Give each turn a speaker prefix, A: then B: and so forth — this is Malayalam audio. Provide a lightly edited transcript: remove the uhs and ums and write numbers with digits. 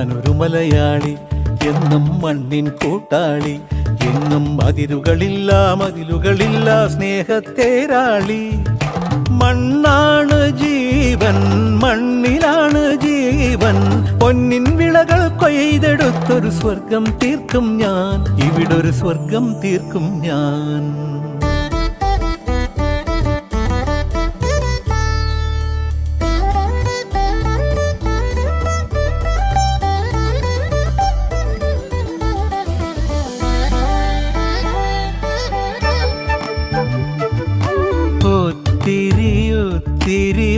A: ഞാനൊരു മലയാളി, എന്നും മണ്ണിൻ കൂട്ടാളി, എങ്ങും മതിലുകളില്ല സ്നേഹത്തേരാളി. മണ്ണാണ് ജീവൻ, മണ്ണിലാണ് ജീവൻ, പൊന്നിൻ വിളകൾ കൊയ്തെടുത്തൊരു സ്വർഗം തീർക്കും ഞാൻ, ഇവിടൊരു സ്വർഗം തീർക്കും ഞാൻ.